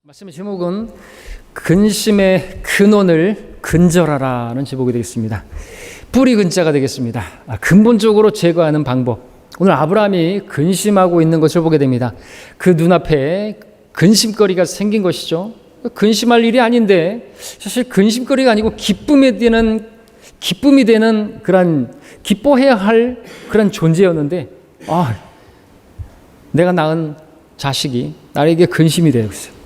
말씀의 제목은 근심의 근원을 근절하라는 제목이 되겠습니다. 뿌리 근자가 되겠습니다. 근본적으로 제거하는 방법. 오늘 아브라함이 근심하고 있는 것을 보게 됩니다. 그 눈앞에 근심거리가 생긴 것이죠. 근심할 일이 아닌데 사실 근심거리가 아니고 기쁨이 되는 그런 기뻐해야 할 그런 존재였는데 내가 낳은 자식이 나에게 근심이 되고 있어요.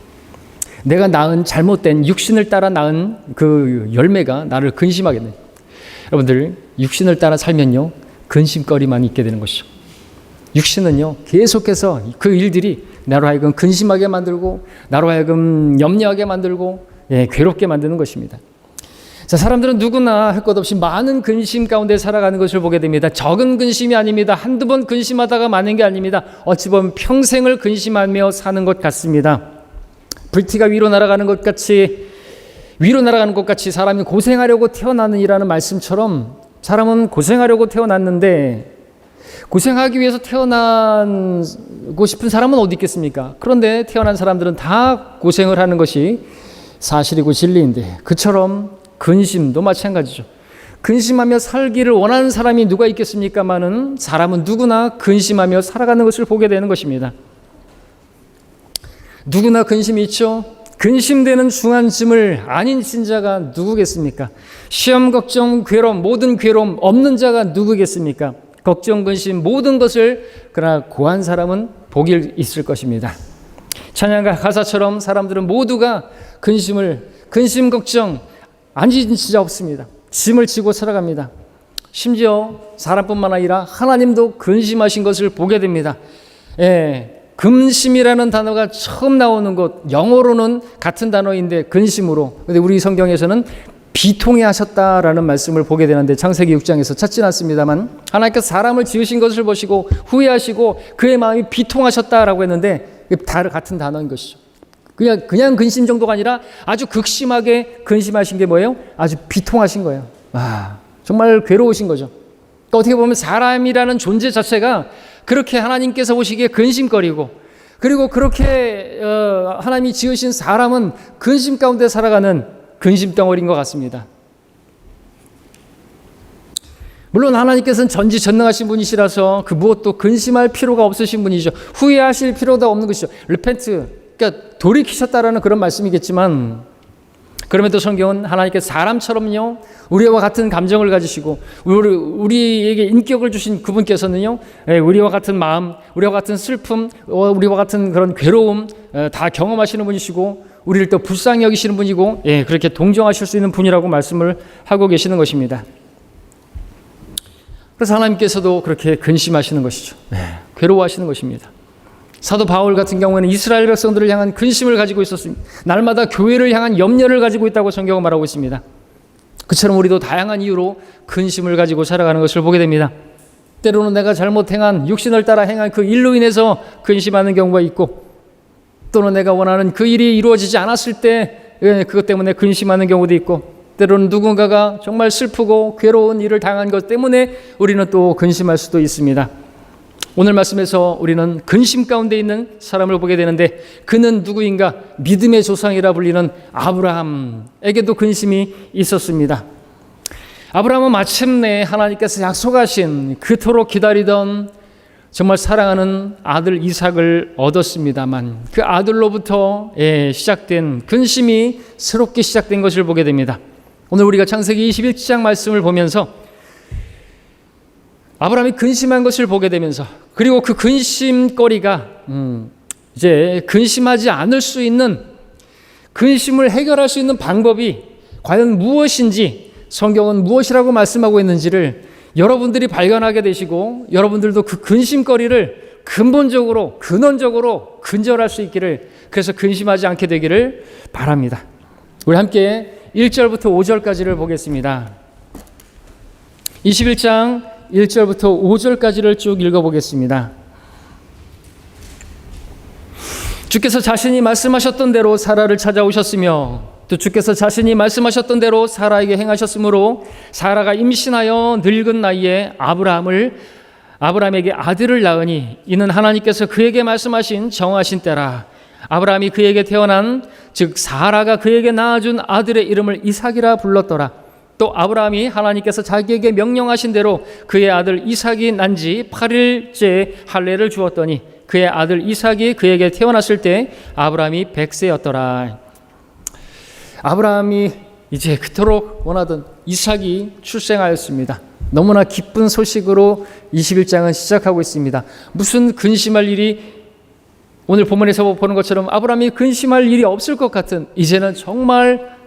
내가 낳은 잘못된 육신을 따라 낳은 그 열매가 나를 근심하겠네. 여러분들 육신을 따라 살면요 근심거리만 있게 되는 것이죠. 육신은요 계속해서 그 일들이 나로 하여금 근심하게 만들고 나로 하여금 염려하게 만들고 괴롭게 만드는 것입니다. 자, 사람들은 누구나 할 것 없이 많은 근심 가운데 살아가는 것을 보게 됩니다. 적은 근심이 아닙니다. 한두 번 근심하다가 마는 게 아닙니다. 어찌 보면 평생을 근심하며 사는 것 같습니다. 불티가 위로 날아가는 것 같이 사람이 고생하려고 태어나느니라는 말씀처럼 사람은 고생하려고 태어났는데 고생하기 위해서 태어나고 싶은 사람은 어디 있겠습니까? 그런데 태어난 사람들은 다 고생을 하는 것이 사실이고 진리인데 그처럼 근심도 마찬가지죠. 근심하며 살기를 원하는 사람이 누가 있겠습니까마는 사람은 누구나 근심하며 살아가는 것을 보게 되는 것입니다. 누구나 근심이 있죠. 근심되는 중한 짐을 아닌 신자가 누구겠습니까? 시험, 걱정, 괴로움, 모든 괴로움 없는 자가 누구겠습니까? 걱정, 근심 모든 것을 그러나 고한 사람은 복이 있을 것입니다. 찬양가 가사처럼 사람들은 모두가 근심, 걱정 안 지진 진짜 없습니다. 짐을 지고 살아갑니다. 심지어 사람뿐만 아니라 하나님도 근심하신 것을 보게 됩니다. 근심이라는 단어가 처음 나오는 것, 영어로는 같은 단어인데 근심으로. 근데 우리 성경에서는 비통해 하셨다라는 말씀을 보게 되는데 창세기 6장에서 찾지는 않습니다만 하나님께서 사람을 지으신 것을 보시고 후회하시고 그의 마음이 비통하셨다라고 했는데 같은 단어인 것이죠. 그냥 근심 정도가 아니라 아주 극심하게 근심하신 게 뭐예요? 아주 비통하신 거예요. 정말 괴로우신 거죠. 그러니까 어떻게 보면 사람이라는 존재 자체가 그렇게 하나님께서 보시기에 근심거리고 그리고 그렇게 하나님이 지으신 사람은 근심 가운데 살아가는 근심덩어리인 것 같습니다. 물론 하나님께서는 전지전능하신 분이시라서 그 무엇도 근심할 필요가 없으신 분이죠. 후회하실 필요도 없는 것이죠. 리펜트, 그러니까 돌이키셨다라는 그런 말씀이겠지만 그럼에도 성경은 하나님께서 사람처럼요 우리와 같은 감정을 가지시고 우리에게 인격을 주신 그분께서는요 우리와 같은 마음, 우리와 같은 슬픔, 우리와 같은 그런 괴로움 다 경험하시는 분이시고 우리를 또 불쌍히 여기시는 분이고 그렇게 동정하실 수 있는 분이라고 말씀을 하고 계시는 것입니다. 그래서 하나님께서도 그렇게 근심하시는 것이죠. 괴로워하시는 것입니다. 사도 바울 같은 경우에는 이스라엘 백성들을 향한 근심을 가지고 있었습니다. 날마다 교회를 향한 염려를 가지고 있다고 성경은 말하고 있습니다. 그처럼 우리도 다양한 이유로 근심을 가지고 살아가는 것을 보게 됩니다. 때로는 내가 잘못 행한 육신을 따라 행한 그 일로 인해서 근심하는 경우가 있고 또는 내가 원하는 그 일이 이루어지지 않았을 때 그것 때문에 근심하는 경우도 있고 때로는 누군가가 정말 슬프고 괴로운 일을 당한 것 때문에 우리는 또 근심할 수도 있습니다. 오늘 말씀에서 우리는 근심 가운데 있는 사람을 보게 되는데 그는 누구인가? 믿음의 조상이라 불리는 아브라함에게도 근심이 있었습니다. 아브라함은 마침내 하나님께서 약속하신 그토록 기다리던 정말 사랑하는 아들 이삭을 얻었습니다만 그 아들로부터 시작된 근심이 새롭게 시작된 것을 보게 됩니다. 오늘 우리가 창세기 21장 말씀을 보면서 아브라함이 근심한 것을 보게 되면서 그리고 그 근심거리가 이제 근심하지 않을 수 있는 근심을 해결할 수 있는 방법이 과연 무엇인지 성경은 무엇이라고 말씀하고 있는지를 여러분들이 발견하게 되시고 여러분들도 그 근심거리를 근본적으로 근원적으로 근절할 수 있기를 그래서 근심하지 않게 되기를 바랍니다. 우리 함께 1절부터 5절까지를 보겠습니다. 21장 1절부터 5절까지를 쭉 읽어보겠습니다. 주께서 자신이 말씀하셨던 대로 사라를 찾아오셨으며 또 주께서 자신이 말씀하셨던 대로 사라에게 행하셨으므로 사라가 임신하여 늙은 나이에 아브라함에게 아들을 낳으니 이는 하나님께서 그에게 말씀하신 정하신 때라. 아브라함이 그에게 태어난 즉 사라가 그에게 낳아준 아들의 이름을 이삭이라 불렀더라. 또 아브라함이 하나님께서 자기에게 명령하신 대로 그의 아들 이삭이 난 지 8일째 할례를 주었더니 그의 아들 이삭이 그에게 태어났을 때 아브라함이 100세였더라. 아브라함이 이제 그토록 원하던 이삭이 출생하였습니다. 너무나 기쁜 소식으로 21장은 시작하고 있습니다. 무슨 근심할 일이, 오늘 본문에서 보는 것처럼 아브라함이 근심할 일이 없을 것 같은, 이제는 정말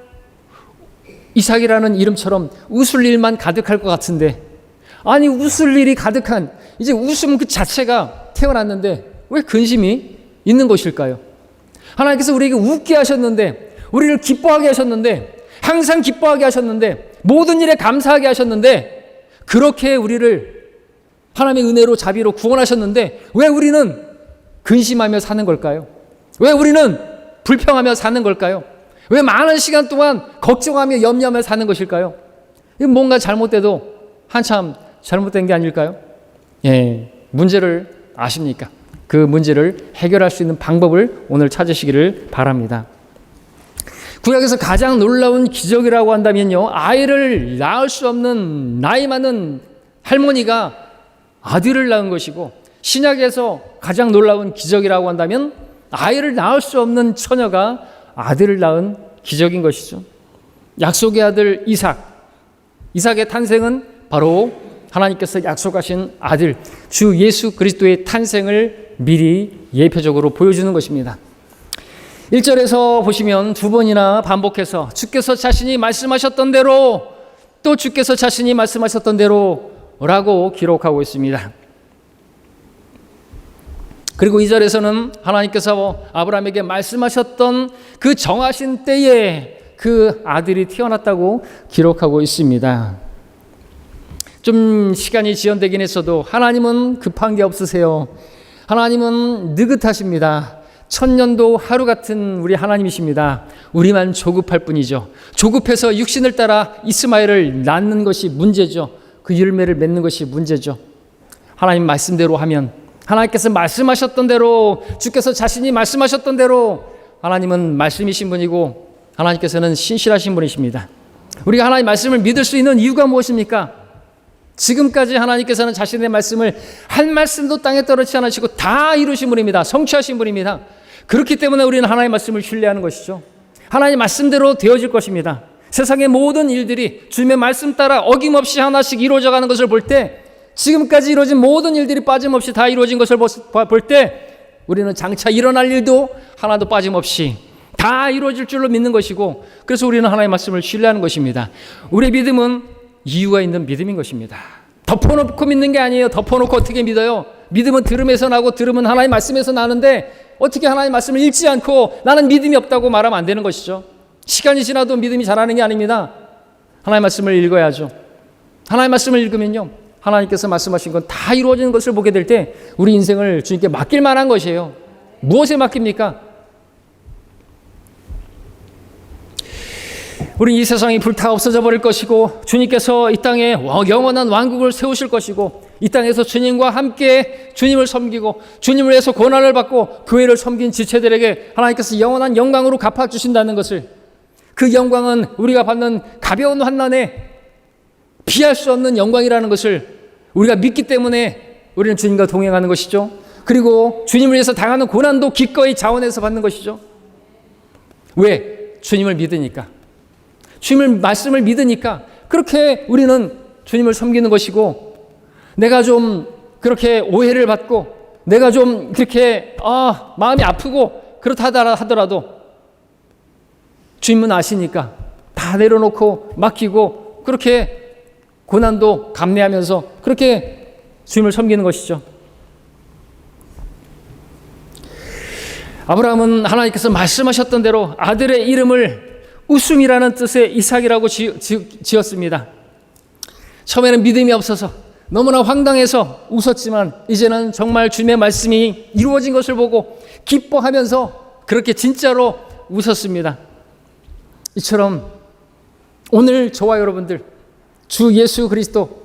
이삭이라는 이름처럼 웃을 일만 가득할 것 같은데, 아니 웃을 일이 가득한, 이제 웃음 그 자체가 태어났는데 왜 근심이 있는 것일까요? 하나님께서 우리에게 웃게 하셨는데, 우리를 기뻐하게 하셨는데, 항상 기뻐하게 하셨는데, 모든 일에 감사하게 하셨는데, 그렇게 우리를 하나님의 은혜로 자비로 구원하셨는데 왜 우리는 근심하며 사는 걸까요? 왜 우리는 불평하며 사는 걸까요? 왜 많은 시간 동안 걱정하며 염려하며 사는 것일까요? 뭔가 잘못돼도 한참 잘못된 게 아닐까요? 예, 문제를 아십니까? 그 문제를 해결할 수 있는 방법을 오늘 찾으시기를 바랍니다. 구약에서 가장 놀라운 기적이라고 한다면요, 아이를 낳을 수 없는 나이 많은 할머니가 아들을 낳은 것이고, 신약에서 가장 놀라운 기적이라고 한다면 아이를 낳을 수 없는 처녀가 아들을 낳은 기적인 것이죠. 약속의 아들 이삭의 탄생은 바로 하나님께서 약속하신 아들 주 예수 그리스도의 탄생을 미리 예표적으로 보여주는 것입니다. 1절에서 보시면 두 번이나 반복해서 주께서 자신이 말씀하셨던 대로, 또 주께서 자신이 말씀하셨던 대로 라고 기록하고 있습니다. 그리고 2절에서는 하나님께서 아브라함에게 말씀하셨던 그 정하신 때에 그 아들이 태어났다고 기록하고 있습니다. 좀 시간이 지연되긴 했어도 하나님은 급한 게 없으세요. 하나님은 느긋하십니다. 천년도 하루 같은 우리 하나님이십니다. 우리만 조급할 뿐이죠. 조급해서 육신을 따라 이스마엘을 낳는 것이 문제죠. 그 열매를 맺는 것이 문제죠. 하나님 말씀대로 하면, 하나님께서 말씀하셨던 대로, 주께서 자신이 말씀하셨던 대로, 하나님은 말씀이신 분이고 하나님께서는 신실하신 분이십니다. 우리가 하나님 말씀을 믿을 수 있는 이유가 무엇입니까? 지금까지 하나님께서는 자신의 말씀을 한 말씀도 땅에 떨어지지 않으시고 다 이루신 분입니다. 성취하신 분입니다. 그렇기 때문에 우리는 하나님의 말씀을 신뢰하는 것이죠. 하나님의 말씀대로 되어질 것입니다. 세상의 모든 일들이 주님의 말씀 따라 어김없이 하나씩 이루어져가는 것을 볼 때, 지금까지 이루어진 모든 일들이 빠짐없이 다 이루어진 것을 볼 때, 우리는 장차 일어날 일도 하나도 빠짐없이 다 이루어질 줄로 믿는 것이고, 그래서 우리는 하나님의 말씀을 신뢰하는 것입니다. 우리의 믿음은 이유가 있는 믿음인 것입니다. 덮어놓고 믿는 게 아니에요. 덮어놓고 어떻게 믿어요? 믿음은 들음에서 나고 들음은 하나님의 말씀에서 나는데, 어떻게 하나님의 말씀을 읽지 않고 나는 믿음이 없다고 말하면 안 되는 것이죠. 시간이 지나도 믿음이 자라는 게 아닙니다. 하나님의 말씀을 읽어야죠. 하나님의 말씀을 읽으면요, 하나님께서 말씀하신 건 다 이루어지는 것을 보게 될 때 우리 인생을 주님께 맡길 만한 것이에요. 무엇에 맡깁니까? 우리 이 세상이 불타 없어져 버릴 것이고, 주님께서 이 땅에 영원한 왕국을 세우실 것이고, 이 땅에서 주님과 함께 주님을 섬기고 주님을 위해서 고난을 받고 교회를 섬긴 지체들에게 하나님께서 영원한 영광으로 갚아주신다는 것을, 그 영광은 우리가 받는 가벼운 환난에 피할 수 없는 영광이라는 것을 우리가 믿기 때문에 우리는 주님과 동행하는 것이죠. 그리고 주님을 위해서 당하는 고난도 기꺼이 자원해서 받는 것이죠. 왜? 주님을 믿으니까, 주님의 말씀을 믿으니까 그렇게 우리는 주님을 섬기는 것이고, 내가 좀 그렇게 오해를 받고 내가 좀 그렇게 마음이 아프고 그렇다 하더라도 주님은 아시니까 다 내려놓고 맡기고 그렇게 고난도 감내하면서 그렇게 주님을 섬기는 것이죠. 아브라함은 하나님께서 말씀하셨던 대로 아들의 이름을 웃음이라는 뜻의 이삭이라고 지었습니다. 처음에는 믿음이 없어서 너무나 황당해서 웃었지만, 이제는 정말 주님의 말씀이 이루어진 것을 보고 기뻐하면서 그렇게 진짜로 웃었습니다. 이처럼 오늘 저와 여러분들, 주 예수 그리스도,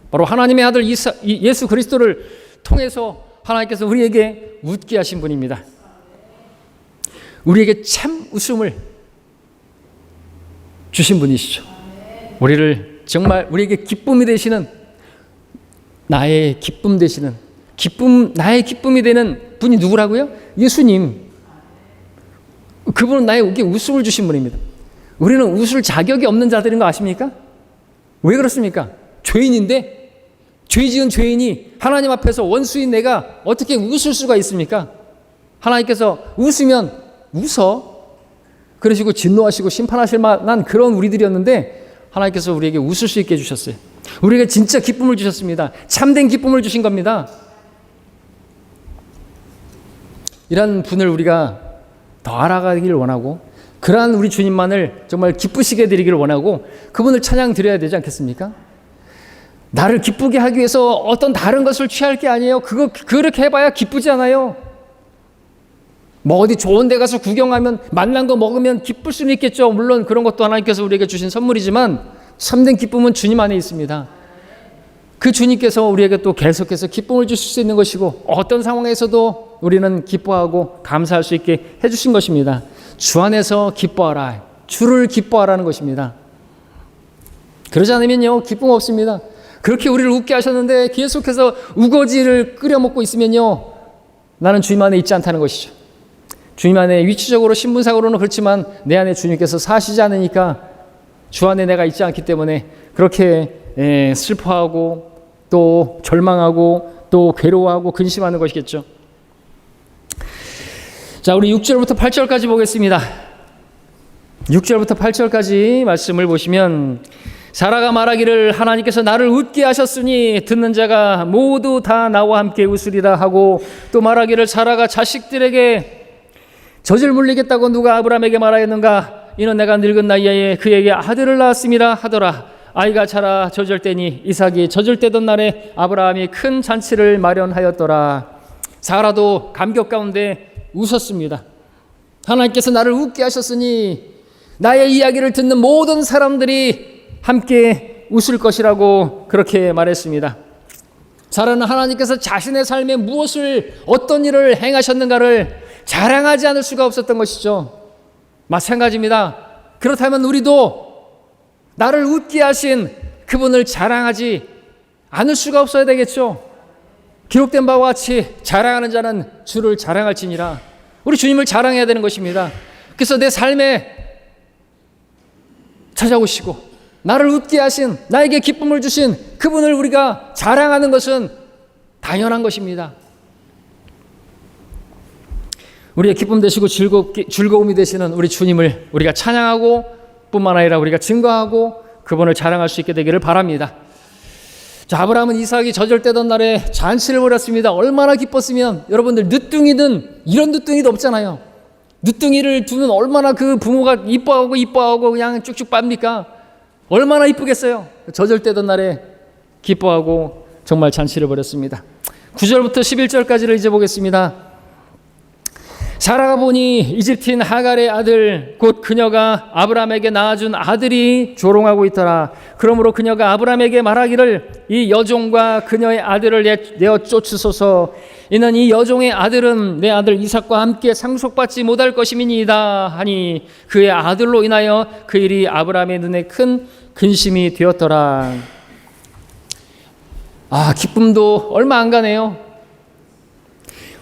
바로 하나님의 아들 예수 그리스도를 통해서 하나님께서 우리에게 웃게 하신 분입니다. 우리에게 참 웃음을 주신 분이시죠. 우리를 정말 우리에게 기쁨이 되시는, 나의 기쁨 되시는, 나의 기쁨이 되는 분이 누구라고요? 예수님. 그분은 나에게 웃음을 주신 분입니다. 우리는 웃을 자격이 없는 자들인 거 아십니까? 왜 그렇습니까? 죄인인데, 죄 지은 죄인이 하나님 앞에서 원수인 내가 어떻게 웃을 수가 있습니까? 하나님께서 웃으면 웃어. 그러시고 진노하시고 심판하실 만한 그런 우리들이었는데 하나님께서 우리에게 웃을 수 있게 해주셨어요. 우리에게 진짜 기쁨을 주셨습니다. 참된 기쁨을 주신 겁니다. 이런 분을 우리가 더 알아가기를 원하고, 그러한 우리 주님만을 정말 기쁘시게 드리기를 원하고, 그분을 찬양 드려야 되지 않겠습니까? 나를 기쁘게 하기 위해서 어떤 다른 것을 취할 게 아니에요. 그렇게 해봐야 기쁘지 않아요. 뭐 어디 좋은 데 가서 구경하면 만난 거 먹으면 기쁠 수는 있겠죠. 물론 그런 것도 하나님께서 우리에게 주신 선물이지만 참된 기쁨은 주님 안에 있습니다. 그 주님께서 우리에게 또 계속해서 기쁨을 주실 수 있는 것이고, 어떤 상황에서도 우리는 기뻐하고 감사할 수 있게 해주신 것입니다. 주 안에서 기뻐하라. 주를 기뻐하라는 것입니다. 그러지 않으면요, 기쁨 없습니다. 그렇게 우리를 웃게 하셨는데 계속해서 우거지를 끓여 먹고 있으면요, 나는 주님 안에 있지 않다는 것이죠. 주님 안에 위치적으로 신분상으로는 그렇지만 내 안에 주님께서 사시지 않으니까, 주 안에 내가 있지 않기 때문에 그렇게 슬퍼하고 또 절망하고 또 괴로워하고 근심하는 것이겠죠. 자, 우리 6절부터 8절까지 보겠습니다. 6절부터 8절까지 말씀을 보시면, 사라가 말하기를 하나님께서 나를 웃게 하셨으니 듣는 자가 모두 다 나와 함께 웃으리라 하고, 또 말하기를 사라가 자식들에게 젖을 물리겠다고 누가 아브라함에게 말하였는가? 이는 내가 늙은 나이에 그에게 아들을 낳았음이라 하더라. 아이가 자라 젖을 때니 이삭이 젖을 때던 날에 아브라함이 큰 잔치를 마련하였더라. 사라도 감격 가운데 웃었습니다. 하나님께서 나를 웃게 하셨으니 나의 이야기를 듣는 모든 사람들이 함께 웃을 것이라고 그렇게 말했습니다. 사라는 하나님께서 자신의 삶에 무엇을, 어떤 일을 행하셨는가를 자랑하지 않을 수가 없었던 것이죠. 마찬가지입니다. 그렇다면 우리도 나를 웃게 하신 그분을 자랑하지 않을 수가 없어야 되겠죠. 기록된 바와 같이 자랑하는 자는 주를 자랑할지니라. 우리 주님을 자랑해야 되는 것입니다. 그래서 내 삶에 찾아오시고 나를 웃게 하신, 나에게 기쁨을 주신 그분을 우리가 자랑하는 것은 당연한 것입니다. 우리의 기쁨 되시고 즐거움이 되시는 우리 주님을 우리가 찬양하고 뿐만 아니라 우리가 증거하고 그분을 자랑할 수 있게 되기를 바랍니다. 자, 아브라함은 이삭이 젖을 떼던 날에 잔치를 벌였습니다. 얼마나 기뻤으면, 여러분들 늦둥이든 이런 늦둥이도 없잖아요. 늦둥이를 두면 얼마나 그 부모가 이뻐하고 그냥 쭉쭉 빱니까? 얼마나 이쁘겠어요. 젖을 떼던 날에 기뻐하고 정말 잔치를 벌였습니다. 9절부터 11절까지를 이제 보겠습니다. 사라가 보니 이집트인 하갈의 아들 곧 그녀가 아브라함에게 낳아준 아들이 조롱하고 있더라. 그러므로 그녀가 아브라함에게 말하기를 이 여종과 그녀의 아들을 내어 쫓으소서. 이는 이 여종의 아들은 내 아들 이삭과 함께 상속받지 못할 것임이니이다 하니 그의 아들로 인하여 그 일이 아브라함의 눈에 큰 근심이 되었더라. 기쁨도 얼마 안 가네요.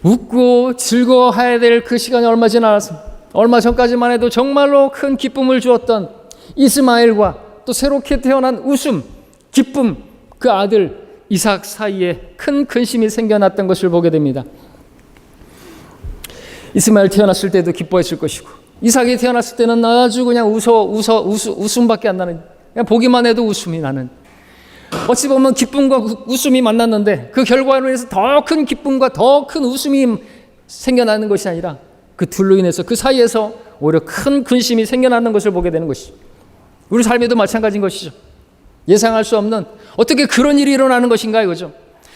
웃고 즐거워해야 될 그 시간이 얼마 지나서, 얼마 전까지만 해도 정말로 큰 기쁨을 주었던 이스마엘과 또 새롭게 태어난 웃음, 기쁨, 그 아들 이삭 사이에 큰 근심이 생겨났던 것을 보게 됩니다. 이스마엘 태어났을 때도 기뻐했을 것이고, 이삭이 태어났을 때는 아주 그냥 웃음밖에 안 나는, 그냥 보기만 해도 웃음이 나는, 어찌 보면 기쁨과 웃음이 만났는데 그 결과로 인해서 더 큰 기쁨과 더 큰 웃음이 생겨나는 것이 아니라 그 둘로 인해서 그 사이에서 오히려 큰 근심이 생겨나는 것을 보게 되는 것이죠. 우리 삶에도 마찬가지인 것이죠. 예상할 수 없는, 어떻게 그런 일이 일어나는 것인가 이거죠.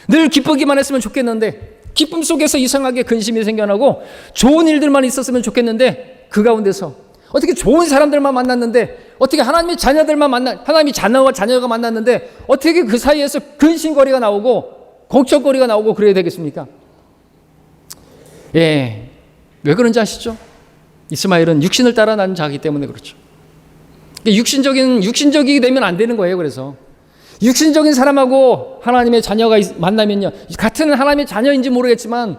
늘 기쁘기만 했으면 좋겠는데 기쁨 속에서 이상하게 근심이 생겨나고, 좋은 일들만 있었으면 좋겠는데 그 가운데서 어떻게 좋은 사람들만 만났는데, 어떻게 하나님의 자녀가 만났는데 어떻게 그 사이에서 근심거리가 나오고 걱정거리가 나오고 그래야 되겠습니까? 왜 그런지 아시죠? 이스마엘은 육신을 따라 난 자기 때문에 그렇죠. 육신적이 되면 안 되는 거예요. 그래서 육신적인 사람하고 하나님의 자녀가 만나면요, 같은 하나님의 자녀인지 모르겠지만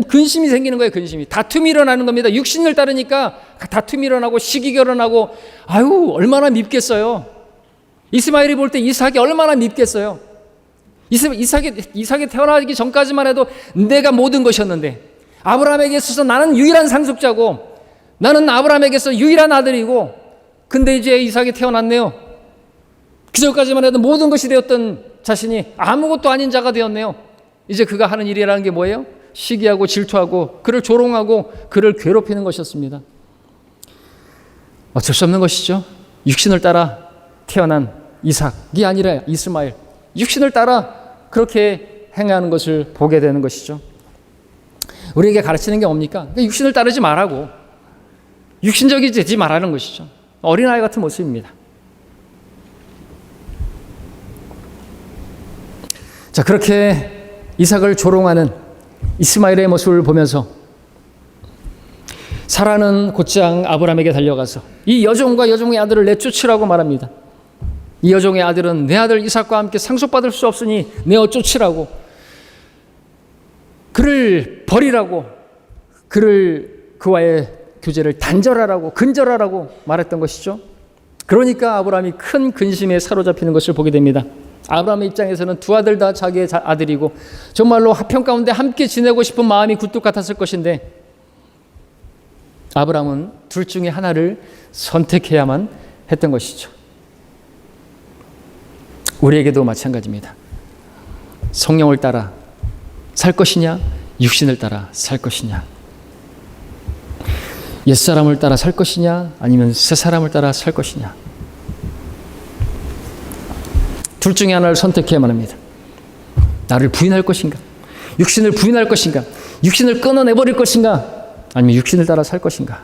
근심이 생기는 거예요. 근심이, 다툼이 일어나는 겁니다. 육신을 따르니까 다툼이 일어나고 시기가 일어나고, 아유 얼마나 밉겠어요. 이스마엘이 볼 때 이삭이 얼마나 밉겠어요. 이삭이 태어나기 전까지만 해도 내가 모든 것이었는데, 아브라함에게 있어서 나는 유일한 상속자고, 나는 아브라함에게서 유일한 아들이고, 근데 이제 이삭이 태어났네요. 그 전까지만 해도 모든 것이 되었던 자신이 아무것도 아닌 자가 되었네요. 이제 그가 하는 일이라는 게 뭐예요? 시기하고 질투하고 그를 조롱하고 그를 괴롭히는 것이었습니다. 어쩔 수 없는 것이죠. 육신을 따라 태어난 이삭이 아니라 이스마엘, 육신을 따라 그렇게 행하는 것을 보게 되는 것이죠. 우리에게 가르치는 게 뭡니까? 육신을 따르지 말라고, 육신적이 되지 말라는 것이죠. 어린아이 같은 모습입니다. 자, 그렇게 이삭을 조롱하는 이스마엘의 모습을 보면서 사라는 곧장 아브라함에게 달려가서 이 여종과 여종의 아들을 내쫓으라고 말합니다. 이 여종의 아들은 내 아들 이삭과 함께 상속받을 수 없으니 내어 쫓으라고, 그를 버리라고, 그와의 교제를 단절하라고, 근절하라고 말했던 것이죠. 그러니까 아브라함이 큰 근심에 사로잡히는 것을 보게 됩니다. 아브라함의 입장에서는 두 아들 다 자기의 아들이고 정말로 화평 가운데 함께 지내고 싶은 마음이 굴뚝 같았을 것인데, 아브라함은 둘 중에 하나를 선택해야만 했던 것이죠. 우리에게도 마찬가지입니다. 성령을 따라 살 것이냐, 육신을 따라 살 것이냐, 옛사람을 따라 살 것이냐, 아니면 새사람을 따라 살 것이냐, 둘 중에 하나를 선택해야만 합니다. 나를 부인할 것인가, 육신을 부인할 것인가, 육신을 끊어내버릴 것인가, 아니면 육신을 따라 살 것인가,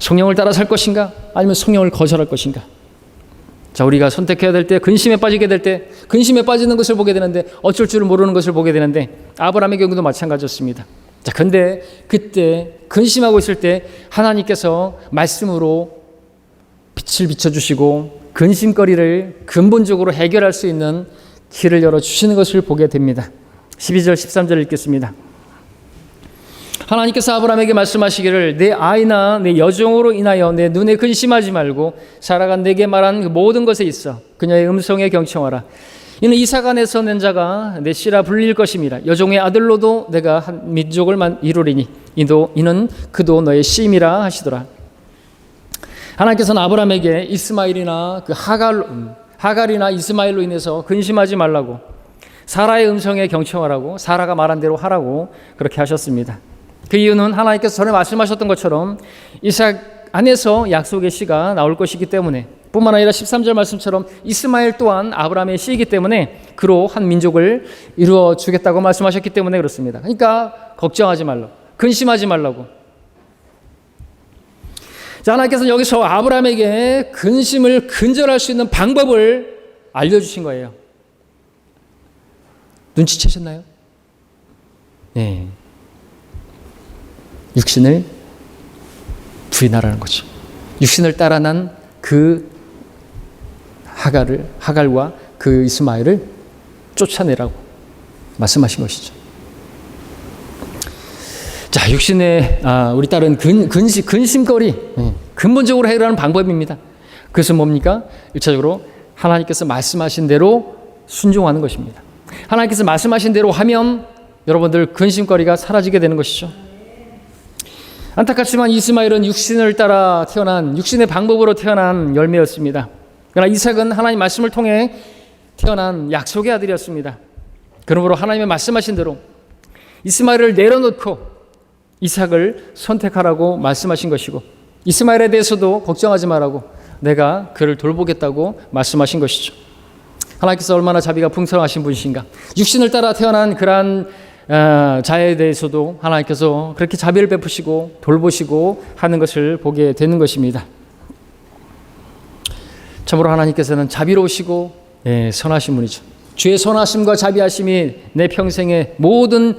성령을 따라 살 것인가, 아니면 성령을 거절할 것인가. 자, 우리가 선택해야 될 때, 근심에 빠지게 될 때, 근심에 빠지는 것을 보게 되는데 어쩔 줄을 모르는 것을 보게 되는데, 아브라함의 경우도 마찬가지였습니다. 자, 근데 그때 근심하고 있을 때 하나님께서 말씀으로 빛을 비춰주시고 근심거리를 근본적으로 해결할 수 있는 길을 열어주시는 것을 보게 됩니다. 12절 13절 읽겠습니다. 하나님께서 아브라함에게 말씀하시기를 내 아이나 내 여종으로 인하여 내 눈에 근심하지 말고 사라가 내게 말한 그 모든 것에 있어 그녀의 음성에 경청하라. 이는 이삭 안에서 낸 자가 내 씨라 불릴 것임이라. 여종의 아들로도 내가 한 민족을 이루리니 이는 그도 너의 씨임이라 하시더라. 하나님께서는 아브라함에게 이스마엘이나 하갈이나 이스마엘로 인해서 근심하지 말라고, 사라의 음성에 경청하라고, 사라가 말한 대로 하라고 그렇게 하셨습니다. 그 이유는 하나님께서 전에 말씀하셨던 것처럼 이삭 안에서 약속의 씨가 나올 것이기 때문에, 뿐만 아니라 13절 말씀처럼 이스마엘 또한 아브라함의 씨이기 때문에 그로 한 민족을 이루어 주겠다고 말씀하셨기 때문에 그렇습니다. 그러니까 걱정하지 말라고, 근심하지 말라고. 자, 하나님께서는 여기서 아브라함에게 근심을 근절할 수 있는 방법을 알려주신 거예요. 눈치채셨나요? 네. 육신을 부인하라는 거죠. 육신을 따라 난 그 하갈과 그 이스마엘을 쫓아내라고 말씀하신 것이죠. 자, 육신의 우리 딸은 근심거리, 근본적으로 해결하는 방법입니다. 그것은 뭡니까? 1차적으로 하나님께서 말씀하신 대로 순종하는 것입니다. 하나님께서 말씀하신 대로 하면 여러분들 근심거리가 사라지게 되는 것이죠. 안타깝지만 이스마엘은 육신을 따라 태어난, 육신의 방법으로 태어난 열매였습니다. 그러나 이삭은 하나님 말씀을 통해 태어난 약속의 아들이었습니다. 그러므로 하나님의 말씀하신 대로 이스마엘을 내려놓고 이삭을 선택하라고 말씀하신 것이고, 이스마엘에 대해서도 걱정하지 말라고 내가 그를 돌보겠다고 말씀하신 것이죠. 하나님께서 얼마나 자비가 풍성하신 분이신가. 육신을 따라 태어난 그러한 자에 대해서도 하나님께서 그렇게 자비를 베푸시고 돌보시고 하는 것을 보게 되는 것입니다. 참으로 하나님께서는 자비로우시고 선하신 분이죠. 주의 선하심과 자비하심이 내 평생의 모든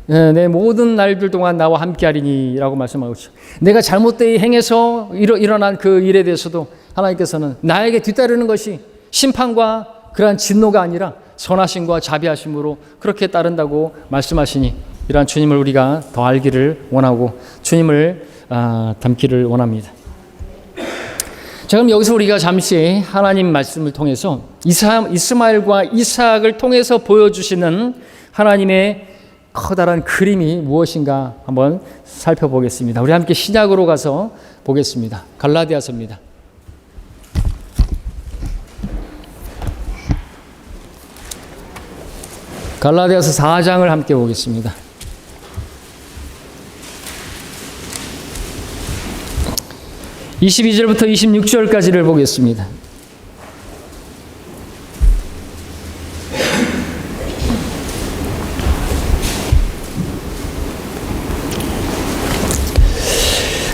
내 모든 날들 동안 나와 함께하리니 라고 말씀하고 있죠. 내가 잘못되이 행해서 일어난 그 일에 대해서도 하나님께서는 나에게 뒤따르는 것이 심판과 그러한 진노가 아니라 선하심과 자비하심으로 그렇게 따른다고 말씀하시니 이러한 주님을 우리가 더 알기를 원하고 주님을 닮기를 원합니다. 자, 그럼 여기서 우리가 잠시 하나님 말씀을 통해서 이스마엘과 이삭을 통해서 보여주시는 하나님의 커다란 그림이 무엇인가 한번 살펴보겠습니다. 우리 함께 신약으로 가서 보겠습니다. 갈라디아서입니다. 갈라디아서 4장을 함께 보겠습니다. 22절부터 26절까지를 보겠습니다.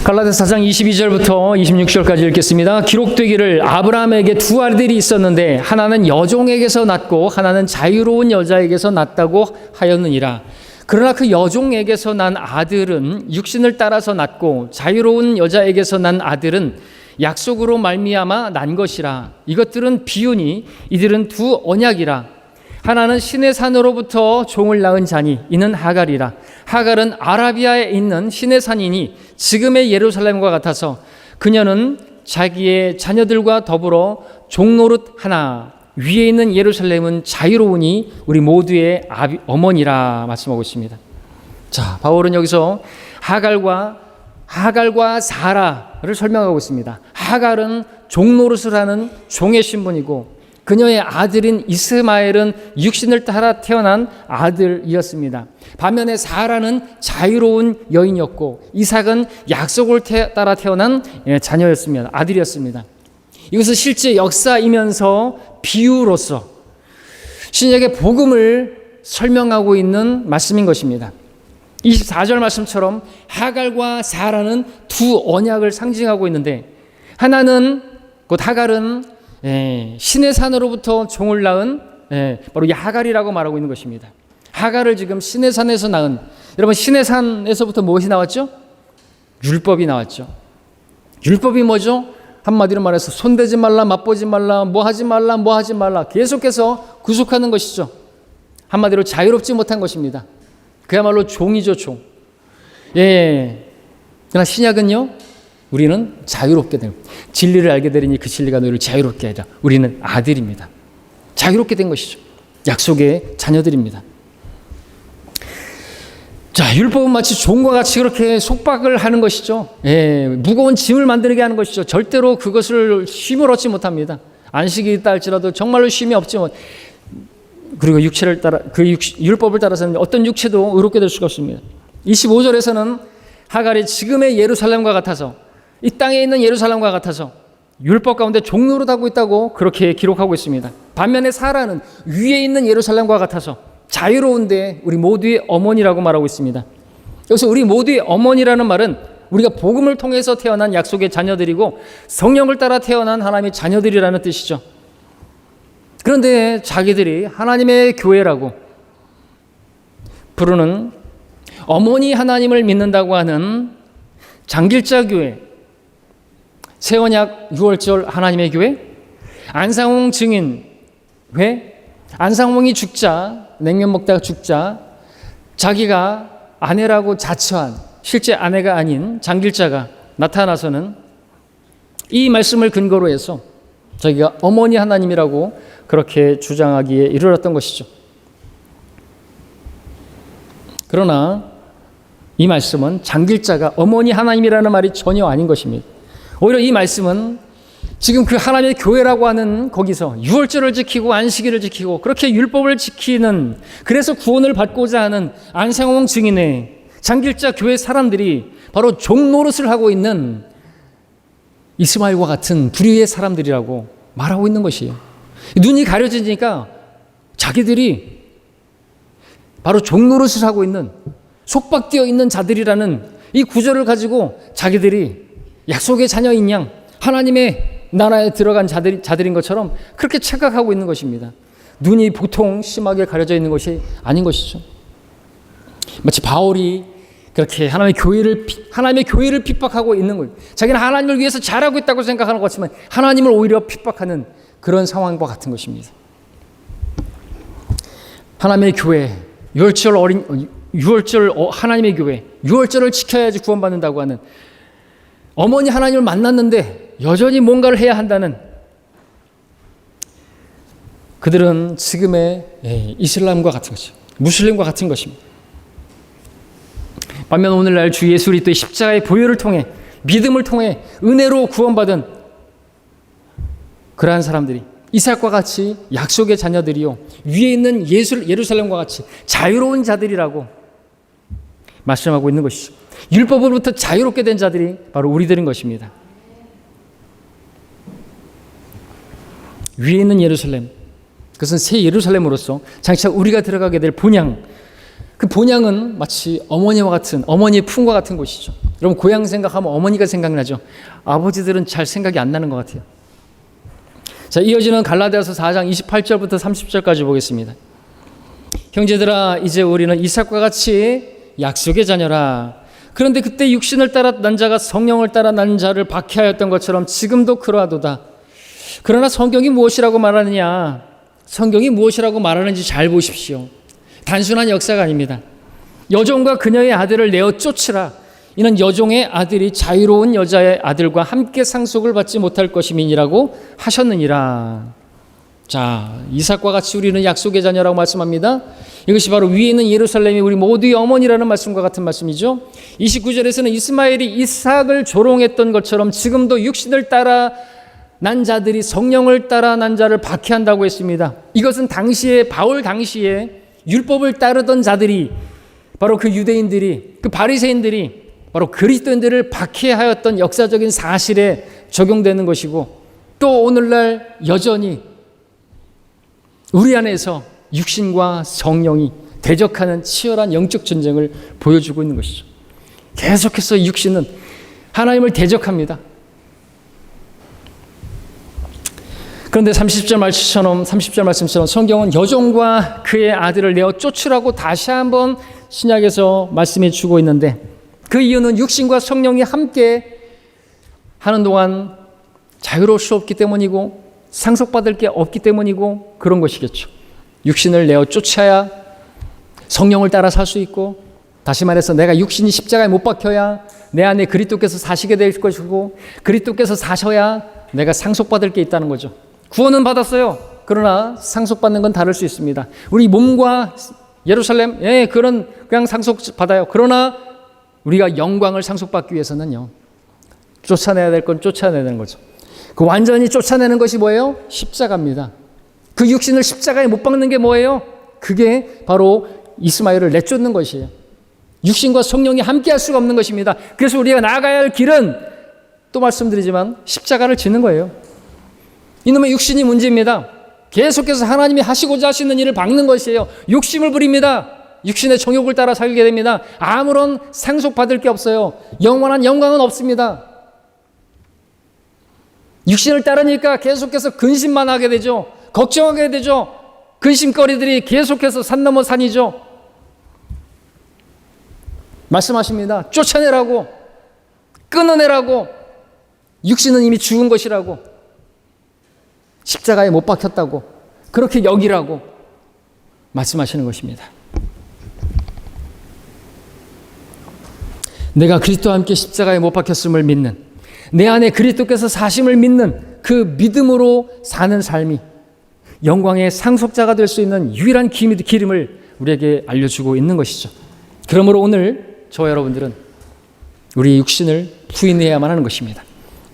갈라디아서 4장 22절부터 26절까지 읽겠습니다. 기록되기를 아브라함에게 두 아들이 있었는데 하나는 여종에게서 낳고 하나는 자유로운 여자에게서 낳았다고 하였느니라. 그러나 그 여종에게서 난 아들은 육신을 따라서 낳고 자유로운 여자에게서 난 아들은 약속으로 말미암아 난 것이라. 이것들은 비유니 이들은 두 언약이라. 하나는 신의 산으로부터 종을 낳은 자니 이는 하갈이라. 하갈은 아라비아에 있는 신의 산이니 지금의 예루살렘과 같아서 그녀는 자기의 자녀들과 더불어 종노릇하나 위에 있는 예루살렘은 자유로우니 우리 모두의 어머니라 말씀하고 있습니다. 자, 바울은 여기서 하갈과 사라를 설명하고 있습니다. 하갈은 종노릇을 하는 종의 신분이고 그녀의 아들인 이스마엘은 육신을 따라 태어난 아들이었습니다. 반면에 사라는 자유로운 여인이었고 이삭은 약속을 따라 태어난 자녀였습니다. 아들이었습니다. 이것은 실제 역사이면서 비유로서 신약의 복음을 설명하고 있는 말씀인 것입니다. 24절 말씀처럼 하갈과 사라는 두 언약을 상징하고 있는데 하나는 곧 하갈은 신의 산으로부터 종을 낳은 바로 이 하갈이라고 말하고 있는 것입니다. 하갈을 지금 신의 산에서 낳은, 여러분 신의 산에서부터 무엇이 나왔죠? 율법이 나왔죠. 율법이 뭐죠? 한마디로 말해서 손대지 말라, 맛보지 말라, 뭐 하지 말라 계속해서 구속하는 것이죠. 한마디로 자유롭지 못한 것입니다. 그야말로 종이죠, 종. 그러나 신약은요, 우리는 자유롭게 됩니다. 진리를 알게 되리니 그 진리가 너희를 자유롭게 하리라. 우리는 아들입니다. 자유롭게 된 것이죠. 약속의 자녀들입니다. 자, 율법은 마치 종과 같이 그렇게 속박을 하는 것이죠. 무거운 짐을 만들게 하는 것이죠. 절대로 그것을 쉼을 얻지 못합니다. 안식이 있다 할지라도 정말로 쉼이 없지만, 그리고 육체를 따라 율법을 따라서는 어떤 육체도 의롭게 될 수가 없습니다. 25절에서는 하갈이 지금의 예루살렘과 같아서, 이 땅에 있는 예루살렘과 같아서 율법 가운데 종노릇하고 있다고 그렇게 기록하고 있습니다. 반면에 사라는 위에 있는 예루살렘과 같아서 자유로운데 우리 모두의 어머니라고 말하고 있습니다. 여기서 우리 모두의 어머니라는 말은 우리가 복음을 통해서 태어난 약속의 자녀들이고 성령을 따라 태어난 하나님의 자녀들이라는 뜻이죠. 그런데 자기들이 하나님의 교회라고 부르는 어머니 하나님을 믿는다고 하는 장길자 교회, 새언약 6월절 하나님의 교회, 안상홍 증인회, 안상홍이 죽자, 냉면 먹다가 죽자 자기가 아내라고 자처한 실제 아내가 아닌 장길자가 나타나서는 이 말씀을 근거로 해서 자기가 어머니 하나님이라고 그렇게 주장하기에 이르렀던 것이죠. 그러나 이 말씀은 장길자가 어머니 하나님이라는 말이 전혀 아닌 것입니다. 오히려 이 말씀은 지금 그 하나님의 교회라고 하는 거기서 유월절을 지키고 안식일을 지키고 그렇게 율법을 지키는, 그래서 구원을 받고자 하는 안상홍 증인의 장길자 교회 사람들이 바로 종노릇을 하고 있는 이스마엘과 같은 불의의 사람들이라고 말하고 있는 것이에요. 눈이 가려지니까 자기들이 바로 종노릇을 하고 있는, 속박되어 있는 자들이라는 이 구절을 가지고 자기들이 약속의 자녀인 양 하나님의 나라에 들어간 자들인 것처럼 그렇게 착각하고 있는 것입니다. 눈이 보통 심하게 가려져 있는 것이 아닌 것이죠. 마치 바울이 그렇게 하나님의 교회를 핍박하고 있는 거예요. 자기는 하나님을 위해서 잘하고 있다고 생각하는 것 같지만 하나님을 오히려 핍박하는 그런 상황과 같은 것입니다. 하나님의 교회, 유월절 하나님의 교회, 유월절을 지켜야지 구원받는다고 하는 어머니 하나님을 만났는데 여전히 뭔가를 해야 한다는 그들은 지금의 이슬람과 같은 것이죠. 무슬림과 같은 것입니다. 반면 오늘날 주 예수 그리스도의 십자가의 보혈을 통해 믿음을 통해 은혜로 구원받은 그러한 사람들이 이삭과 같이 약속의 자녀들이요 위에 있는 예루살렘과 같이 자유로운 자들이라고 말씀하고 있는 것이죠. 율법으로부터 자유롭게 된 자들이 바로 우리들인 것입니다. 위에 있는 예루살렘, 그것은 새 예루살렘으로서 장차 우리가 들어가게 될 본향, 그 본향은 마치 어머니와 같은, 어머니의 품과 같은 곳이죠. 여러분 고향 생각하면 어머니가 생각나죠. 아버지들은 잘 생각이 안 나는 것 같아요. 자, 이어지는 갈라디아서 4장 28절부터 30절까지 보겠습니다. 형제들아, 이제 우리는 이삭과 같이 약속의 자녀라. 그런데 그때 육신을 따라 난 자가 성령을 따라 난 자를 박해하였던 것처럼 지금도 그러하도다. 그러나 성경이 무엇이라고 말하느냐? 성경이 무엇이라고 말하는지 잘 보십시오. 단순한 역사가 아닙니다. 여종과 그녀의 아들을 내어 쫓으라. 이는 여종의 아들이 자유로운 여자의 아들과 함께 상속을 받지 못할 것임이니라고 하셨느니라. 자, 이삭과 같이 우리는 약속의 자녀라고 말씀합니다. 이것이 바로 위에 있는 예루살렘이 우리 모두의 어머니라는 말씀과 같은 말씀이죠. 29절에서는 이스마엘이 이삭을 조롱했던 것처럼 지금도 육신을 따라 난 자들이 성령을 따라 난 자를 박해한다고 했습니다. 이것은 당시에 바울 당시에 율법을 따르던 자들이 바로 그 유대인들이, 그 바리새인들이 바로 그리스도인들을 박해하였던 역사적인 사실에 적용되는 것이고, 또 오늘날 여전히 우리 안에서 육신과 성령이 대적하는 치열한 영적 전쟁을 보여주고 있는 것이죠. 계속해서 육신은 하나님을 대적합니다. 그런데 30절 말씀처럼 성경은 여종과 그의 아들을 내어 쫓으라고 다시 한번 신약에서 말씀해 주고 있는데, 그 이유는 육신과 성령이 함께 하는 동안 자유로울 수 없기 때문이고 상속받을 게 없기 때문이고 그런 것이겠죠. 육신을 내어 쫓아야 성령을 따라 살 수 있고, 다시 말해서 내가 육신이 십자가에 못 박혀야 내 안에 그리스도께서 사시게 될 것이고, 그리스도께서 사셔야 내가 상속받을 게 있다는 거죠. 구원은 받았어요. 그러나 상속받는 건 다를 수 있습니다. 우리 몸과 예루살렘, 그냥 상속받아요. 그러나 우리가 영광을 상속받기 위해서는요, 쫓아내야 될 건 쫓아내야 되는 거죠. 그 완전히 쫓아내는 것이 뭐예요? 십자가입니다. 그 육신을 십자가에 못 박는 게 뭐예요? 그게 바로 이스마엘을 내쫓는 것이에요. 육신과 성령이 함께 할 수가 없는 것입니다. 그래서 우리가 나아가야 할 길은, 또 말씀드리지만, 십자가를 지는 거예요. 이놈의 육신이 문제입니다. 계속해서 하나님이 하시고자 하시는 일을 막는 것이에요. 욕심을 부립니다. 육신의 정욕을 따라 살게 됩니다. 아무런 상속받을 게 없어요. 영원한 영광은 없습니다. 육신을 따르니까 계속해서 근심만 하게 되죠. 걱정하게 되죠. 근심거리들이 계속해서 산 넘어 산이죠. 말씀하십니다. 쫓아내라고, 끊어내라고, 육신은 이미 죽은 것이라고, 십자가에 못 박혔다고, 그렇게 여기라고 말씀하시는 것입니다. 내가 그리스도와 함께 십자가에 못 박혔음을 믿는, 내 안에 그리스도께서 사심을 믿는 그 믿음으로 사는 삶이 영광의 상속자가 될 수 있는 유일한 기름을 우리에게 알려주고 있는 것이죠. 그러므로 오늘 저와 여러분들은 우리 육신을 부인해야만 하는 것입니다.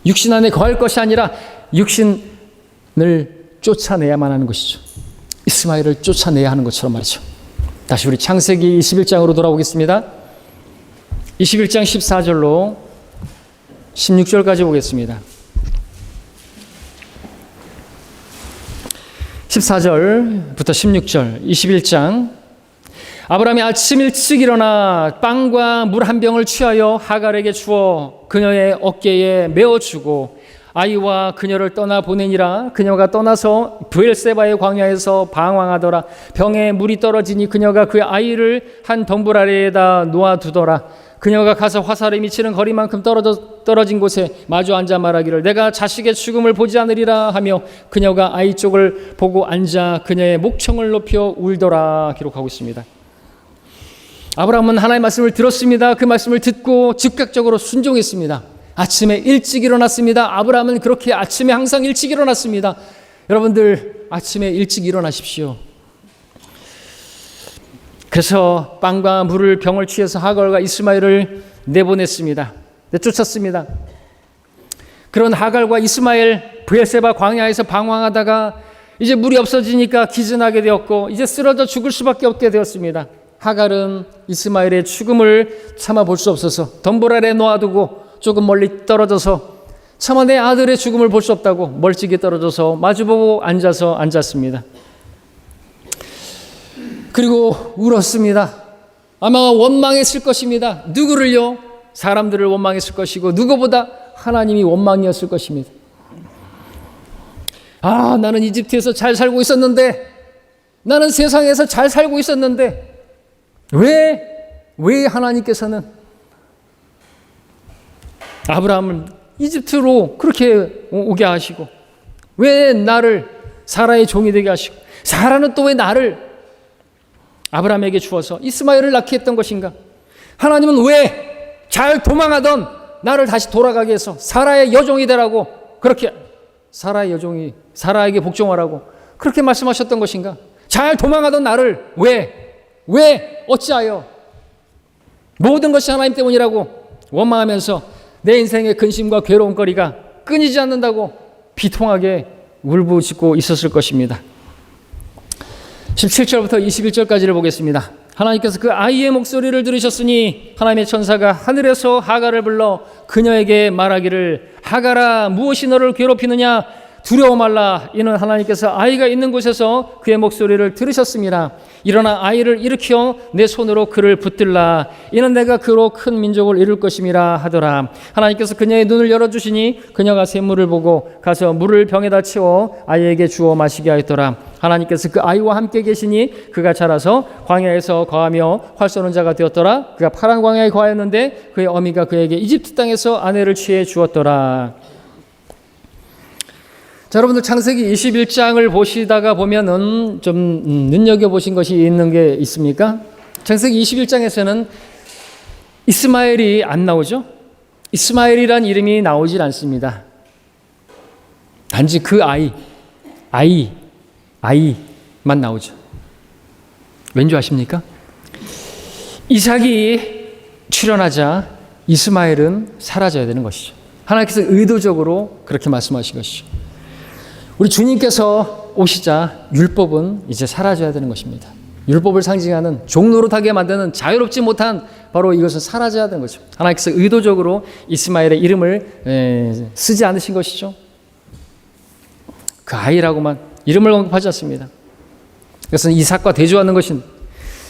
육신 안에 거할 것이 아니라 육신을 쫓아내야만 하는 것이죠. 이스마엘을 쫓아내야 하는 것처럼 말이죠. 다시 우리 창세기 21장으로 돌아오겠습니다. 21장 14절로 16절까지 보겠습니다. 14절부터 16절, 21장. 아브라함이 아침 일찍 일어나 빵과 물 한 병을 취하여 하갈에게 주어 그녀의 어깨에 메어주고 아이와 그녀를 떠나 보내니라. 그녀가 떠나서 브엘세바의 광야에서 방황하더라. 병에 물이 떨어지니 그녀가 그 아이를 한 덤불 아래에다 놓아두더라. 그녀가 가서 화살이 미치는 거리만큼 떨어진 곳에 마주 앉아 말하기를 내가 자식의 죽음을 보지 않으리라 하며 그녀가 아이 쪽을 보고 앉아 그녀의 목청을 높여 울더라. 기록하고 있습니다. 아브라함은 하나님의 말씀을 들었습니다. 그 말씀을 듣고 즉각적으로 순종했습니다. 아침에 일찍 일어났습니다. 아브라함은 그렇게 아침에 항상 일찍 일어났습니다. 여러분들 아침에 일찍 일어나십시오. 그래서 빵과 물을 병을 취해서 하갈과 이스마엘을 내보냈습니다. 내쫓았습니다. 그런 하갈과 이스마엘 브엘세바 광야에서 방황하다가 이제 물이 없어지니까 기진하게 되었고 이제 쓰러져 죽을 수밖에 없게 되었습니다. 하갈은 이스마엘의 죽음을 참아볼 수 없어서 덤불 아래 놓아두고 조금 멀리 떨어져서 차마 내 아들의 죽음을 볼 수 없다고 멀찍이 떨어져서 마주보고 앉았습니다. 그리고 울었습니다. 아마 원망했을 것입니다. 누구를요? 사람들을 원망했을 것이고 누구보다 하나님이 원망이었을 것입니다. 나는 이집트에서 잘 살고 있었는데, 나는 세상에서 잘 살고 있었는데 왜 하나님께서는 아브라함을 이집트로 그렇게 오게 하시고 왜 나를 사라의 종이 되게 하시고 사라는 또 왜 나를 아브라함에게 주어서 이스마엘을 낳게 했던 것인가? 하나님은 왜 잘 도망하던 나를 다시 돌아가게 해서 사라의 여종이 되라고 그렇게 사라에게 복종하라고 그렇게 말씀하셨던 것인가? 잘 도망하던 나를 왜 어찌하여 모든 것이 하나님 때문이라고 원망하면서 내 인생의 근심과 괴로움거리가 끊이지 않는다고 비통하게 울부짖고 있었을 것입니다. 17절부터 21절까지를 보겠습니다. 하나님께서 그 아이의 목소리를 들으셨으니 하나님의 천사가 하늘에서 하갈을 불러 그녀에게 말하기를 하갈아 무엇이 너를 괴롭히느냐 두려워 말라. 이는 하나님께서 아이가 있는 곳에서 그의 목소리를 들으셨습니다. 일어나 아이를 일으켜 내 손으로 그를 붙들라. 이는 내가 그로 큰 민족을 이룰 것임이라 하더라. 하나님께서 그녀의 눈을 열어주시니 그녀가 샘물을 보고 가서 물을 병에다 채워 아이에게 주어 마시게 하였더라. 하나님께서 그 아이와 함께 계시니 그가 자라서 광야에서 거하며 활 쏘는 자가 되었더라. 그가 파란 광야에 거하였는데 그의 어미가 그에게 이집트 땅에서 아내를 취해 주었더라. 자, 여러분들 창세기 21장을 보시다가 보면은 좀 눈여겨보신 것이 있는 게 있습니까? 창세기 21장에서는 이스마엘이 안 나오죠? 이스마엘이란 이름이 나오질 않습니다. 단지 그 아이만 나오죠. 왠지 아십니까? 이삭이 출현하자 이스마엘은 사라져야 되는 것이죠. 하나님께서 의도적으로 그렇게 말씀하신 것이죠. 우리 주님께서 오시자 율법은 이제 사라져야 되는 것입니다. 율법을 상징하는 종노릇하게 만드는 자유롭지 못한 바로 이것은 사라져야 되는 거죠. 하나님께서 의도적으로 이스마엘의 이름을 쓰지 않으신 것이죠. 그 아이라고만 이름을 언급하지 않습니다. 그것은 이삭과 대조하는 것인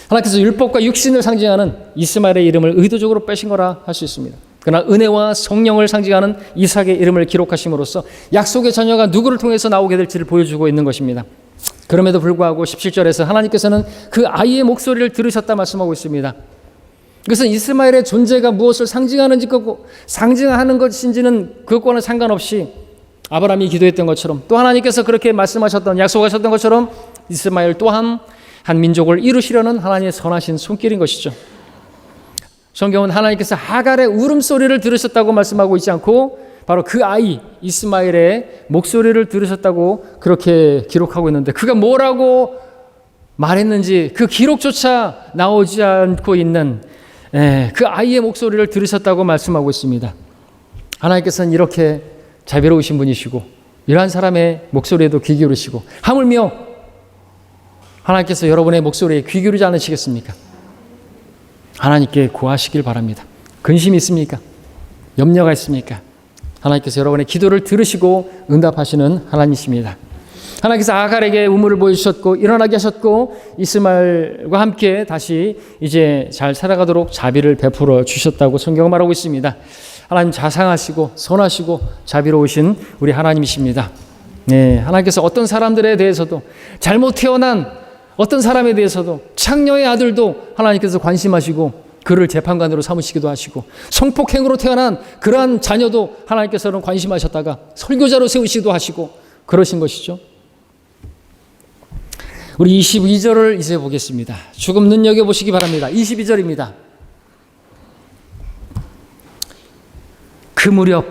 하나님께서 율법과 육신을 상징하는 이스마엘의 이름을 의도적으로 빼신 거라 할 수 있습니다. 그러나 은혜와 성령을 상징하는 이삭의 이름을 기록하심으로써 약속의 자녀가 누구를 통해서 나오게 될지를 보여주고 있는 것입니다. 그럼에도 불구하고 17절에서 하나님께서는 그 아이의 목소리를 들으셨다 말씀하고 있습니다. 그것은 이스마엘의 존재가 무엇을 상징하는 것인지는 그것과는 상관없이 아브라함이 기도했던 것처럼 또 하나님께서 그렇게 말씀하셨던 약속하셨던 것처럼 이스마엘 또한 한 민족을 이루시려는 하나님의 선하신 손길인 것이죠. 성경은 하나님께서 하갈의 울음소리를 들으셨다고 말씀하고 있지 않고 바로 그 아이 이스마엘의 목소리를 들으셨다고 그렇게 기록하고 있는데 그가 뭐라고 말했는지 그 기록조차 나오지 않고 있는 그 아이의 목소리를 들으셨다고 말씀하고 있습니다. 하나님께서는 이렇게 자비로우신 분이시고 이러한 사람의 목소리에도 귀 기울이시고 하물며 하나님께서 여러분의 목소리에 귀 기울이지 않으시겠습니까? 하나님께 구하시길 바랍니다. 근심이 있습니까? 염려가 있습니까? 하나님께서 여러분의 기도를 들으시고 응답하시는 하나님이십니다. 하나님께서 아갈에게 우물을 보여주셨고 일어나게 하셨고 이스마엘과 함께 다시 이제 잘 살아가도록 자비를 베풀어 주셨다고 성경은 말하고 있습니다. 하나님 자상하시고 선하시고 자비로우신 우리 하나님이십니다. 네, 하나님께서 어떤 사람들에 대해서도, 잘못 태어난 어떤 사람에 대해서도, 창녀의 아들도 하나님께서 관심하시고 그를 재판관으로 삼으시기도 하시고, 성폭행으로 태어난 그러한 자녀도 하나님께서는 관심하셨다가 설교자로 세우시기도 하시고 그러신 것이죠. 우리 22절을 이제 보겠습니다. 조금 눈여겨보시기 바랍니다. 22절입니다. 그 무렵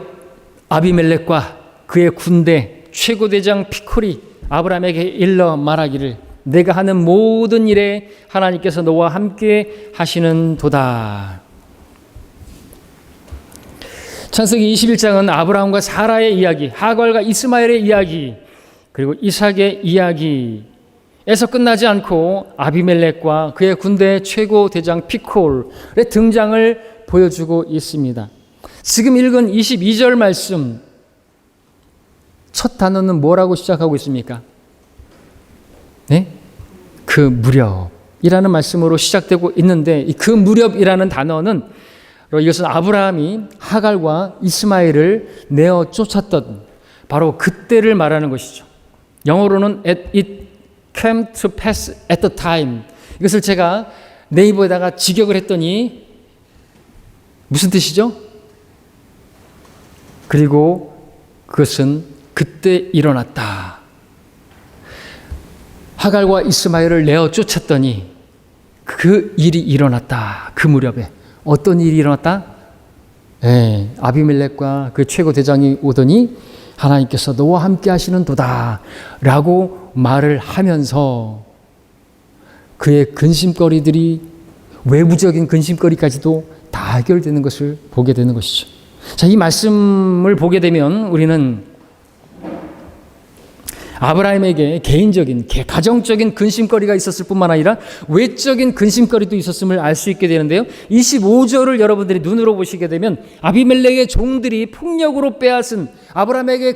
아비멜렉과 그의 군대 최고대장 피콜이 아브라함에게 일러 말하기를 내가 하는 모든 일에 하나님께서 너와 함께 하시는 도다. 창세기 21장은 아브라함과 사라의 이야기, 하갈과 이스마엘의 이야기, 그리고 이삭의 이야기에서 끝나지 않고 아비멜렉과 그의 군대 최고대장 피콜의 등장을 보여주고 있습니다. 지금 읽은 22절 말씀, 첫 단어는 뭐라고 시작하고 있습니까? 네? 그 무렵이라는 말씀으로 시작되고 있는데, 그 무렵이라는 단어는 이것은 아브라함이 하갈과 이스마엘을 내어 쫓았던 바로 그때를 말하는 것이죠. 영어로는 it came to pass at the time. 이것을 제가 네이버에다가 직역을 했더니 무슨 뜻이죠? 그리고 그것은 그때 일어났다. 하갈과 이스마엘을 내어 쫓았더니 그 일이 일어났다. 그 무렵에 어떤 일이 일어났다? 아비멜렉과 그 최고 대장이 오더니 하나님께서 너와 함께 하시는 도다 라고 말을 하면서 그의 근심거리들이, 외부적인 근심거리까지도 다 해결되는 것을 보게 되는 것이죠. 자, 이 말씀을 보게 되면 우리는 아브라함에게 개인적인, 가정적인 근심거리가 있었을 뿐만 아니라 외적인 근심거리도 있었음을 알 수 있게 되는데요. 25절을 여러분들이 눈으로 보시게 되면 아비멜렉의 종들이 폭력으로 빼앗은, 아브라함에게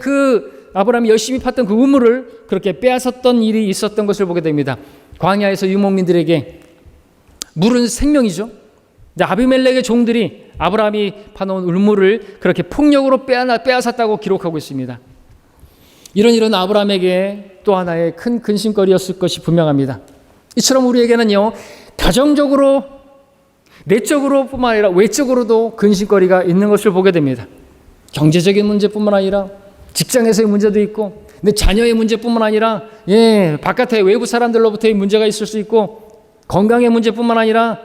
아브라함이 열심히 팠던 그 우물을 그렇게 빼앗았던 일이 있었던 것을 보게 됩니다. 광야에서 유목민들에게 물은 생명이죠. 아비멜렉의 종들이 아브라함이 파놓은 우물을 그렇게 폭력으로 빼앗았다고 기록하고 있습니다. 이런 아브라함에게 또 하나의 큰 근심거리였을 것이 분명합니다. 이처럼 우리에게는요, 가정적으로, 내적으로 뿐만 아니라 외적으로도 근심거리가 있는 것을 보게 됩니다. 경제적인 문제뿐만 아니라 직장에서의 문제도 있고, 내 자녀의 문제뿐만 아니라 바깥에 외부 사람들로부터의 문제가 있을 수 있고, 건강의 문제뿐만 아니라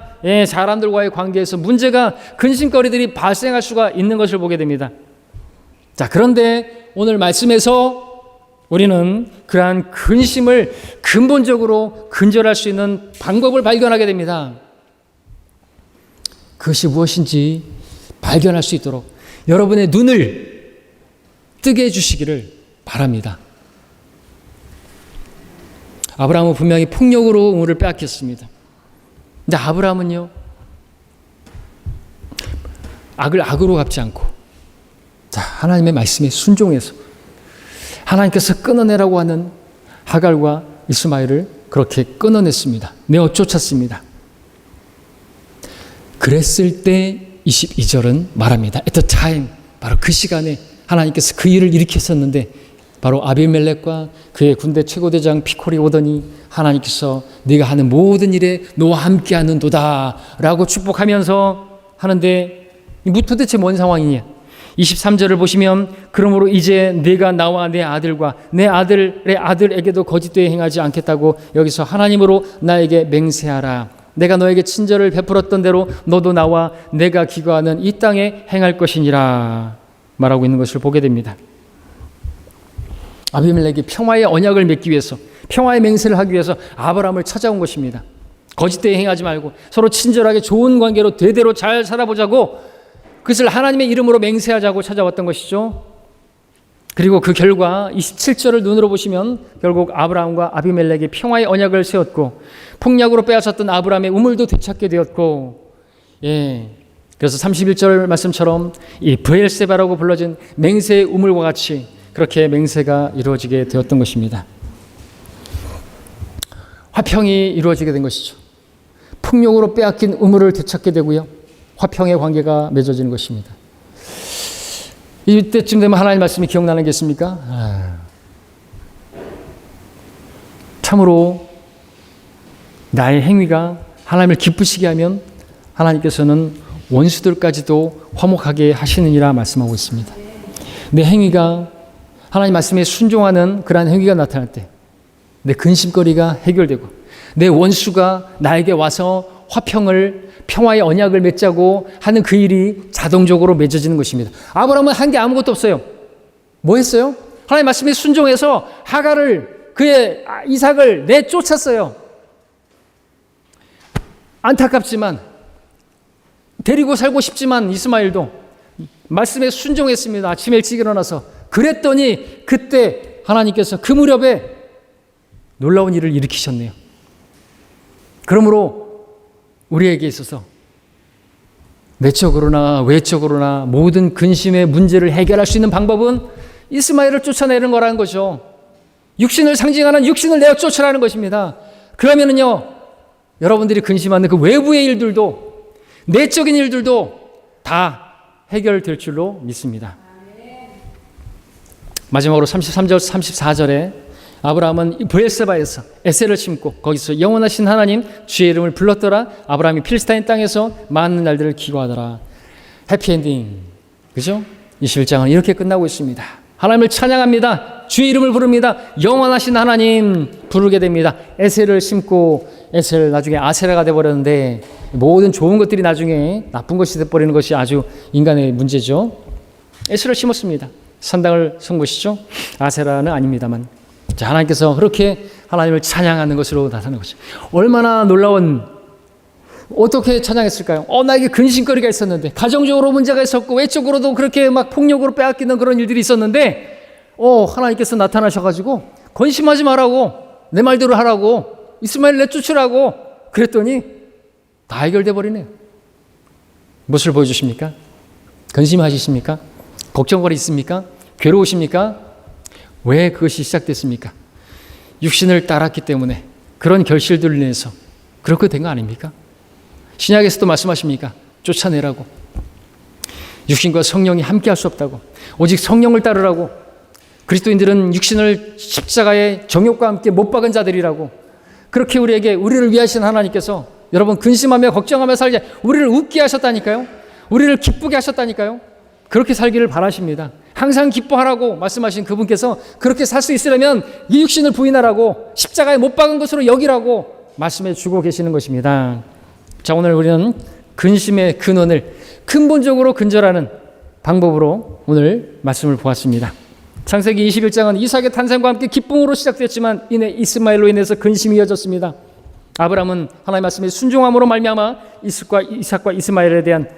사람들과의 관계에서 문제가, 근심거리들이 발생할 수가 있는 것을 보게 됩니다. 자, 그런데 오늘 말씀에서 우리는 그러한 근심을 근본적으로 근절할 수 있는 방법을 발견하게 됩니다. 그것이 무엇인지 발견할 수 있도록 여러분의 눈을 뜨게 해주시기를 바랍니다. 아브라함은 분명히 폭력으로 우물을 빼앗겼습니다. 근데 아브라함은요, 악을 악으로 갚지 않고, 자, 하나님의 말씀에 순종해서 하나님께서 끊어내라고 하는 하갈과 이스마엘을 그렇게 끊어냈습니다. 내어 쫓았습니다. 그랬을 때 22절은 말합니다. At the time, 바로 그 시간에 하나님께서 그 일을 일으켰었는데, 바로 아비멜렉과 그의 군대 최고대장 피콜이 오더니 하나님께서 네가 하는 모든 일에 너와 함께하는 도다 라고 축복하면서 하는데, 도대체 뭔 상황이냐? 23절을 보시면 그러므로 이제 네가 나와 내 아들과 내 아들의 아들에게도 거짓되게 행하지 않겠다고 여기서 하나님으로 나에게 맹세하라. 내가 너에게 친절을 베풀었던 대로 너도 나와 내가 기거하는 이 땅에 행할 것이니라 말하고 있는 것을 보게 됩니다. 아비멜렉이 평화의 언약을 맺기 위해서, 평화의 맹세를 하기 위해서 아브라함을 찾아온 것입니다. 거짓되게 행하지 말고 서로 친절하게 좋은 관계로 대대로 잘 살아보자고, 그것을 하나님의 이름으로 맹세하자고 찾아왔던 것이죠. 그리고 그 결과 27절을 눈으로 보시면 결국 아브라함과 아비멜렉이 평화의 언약을 세웠고, 폭력으로 빼앗았던 아브라함의 우물도 되찾게 되었고, 그래서 31절 말씀처럼 이 브엘세바라고 불러진 맹세의 우물과 같이 그렇게 맹세가 이루어지게 되었던 것입니다. 화평이 이루어지게 된 것이죠. 폭력으로 빼앗긴 우물을 되찾게 되고요, 화평의 관계가 맺어지는 것입니다. 이때쯤 되면 하나님 말씀이 기억나는 게 있습니까? 참으로 나의 행위가 하나님을 기쁘시게 하면 하나님께서는 원수들까지도 화목하게 하시느니라 말씀하고 있습니다. 내 행위가 하나님 말씀에 순종하는 그러한 행위가 나타날 때 내 근심거리가 해결되고 내 원수가 나에게 와서 화평을 평화의 언약을 맺자고 하는 그 일이 자동적으로 맺어지는 것입니다. 아브라함은 한 게 아무것도 없어요. 뭐 했어요? 하나님 말씀에 순종해서 하갈을 그의 이삭을 내쫓았어요. 안타깝지만 데리고 살고 싶지만 이스마엘도 말씀에 순종했습니다. 아침에 일찍 일어나서 그랬더니 그때 하나님께서 그 무렵에 놀라운 일을 일으키셨네요. 그러므로 우리에게 있어서 내적으로나 외적으로나 모든 근심의 문제를 해결할 수 있는 방법은 이스마엘을 쫓아내는 거라는 거죠. 육신을 상징하는 육신을 내어 쫓으라는 것입니다. 그러면은요, 여러분들이 근심하는 그 외부의 일들도 내적인 일들도 다 해결될 줄로 믿습니다. 마지막으로 33절 34절에 아브라함은 브엘세바에서 에셀을 심고 거기서 영원하신 하나님 주의 이름을 불렀더라. 아브라함이 필스타인 땅에서 많은 날들을 기거하더라. 해피엔딩, 그죠? 21장은 이렇게 끝나고 있습니다. 하나님을 찬양합니다. 주의 이름을 부릅니다. 영원하신 하나님 부르게 됩니다. 에셀을 심고 에셀 나중에 아세라가 돼버렸는데 모든 좋은 것들이 나중에 나쁜 것이 돼버리는 것이 아주 인간의 문제죠. 에셀을 심었습니다. 산당을 선 것이죠. 아세라는 아닙니다만. 자, 하나님께서 그렇게 하나님을 찬양하는 것으로 나타나는 것이죠. 얼마나 놀라운, 어떻게 찬양했을까요? 나에게 근심거리가 있었는데, 가정적으로 문제가 있었고, 외적으로도 그렇게 막 폭력으로 빼앗기는 그런 일들이 있었는데, 하나님께서 나타나셔가지고, 건심하지 말라고, 내 말대로 하라고, 이스마엘 내쫓으라고, 그랬더니, 다 해결돼 버리네요. 무엇을 보여주십니까? 근심하시십니까? 걱정거리 있습니까? 괴로우십니까? 왜 그것이 시작됐습니까? 육신을 따랐기 때문에 그런 결실들을 인해서 그렇게 된 거 아닙니까? 신약에서도 말씀하십니까? 쫓아내라고. 육신과 성령이 함께 할 수 없다고. 오직 성령을 따르라고. 그리스도인들은 육신을 십자가의 정욕과 함께 못 박은 자들이라고. 그렇게 우리를 위하신 하나님께서 여러분 근심하며 걱정하며 살게 우리를 웃게 하셨다니까요. 우리를 기쁘게 하셨다니까요. 그렇게 살기를 바라십니다. 항상 기뻐하라고 말씀하신 그분께서 그렇게 살 수 있으려면 이 육신을 부인하라고 십자가에 못 박은 것으로 여기라고 말씀해 주고 계시는 것입니다. 자, 오늘 우리는 근심의 근원을 근본적으로 근절하는 방법으로 오늘 말씀을 보았습니다. 창세기 21장은 이삭의 탄생과 함께 기쁨으로 시작됐지만 이내 이스마엘로 인해서 근심이 이어졌습니다. 아브라함은 하나님의 말씀에 순종함으로 말미암아 이삭과 이스마엘에 대한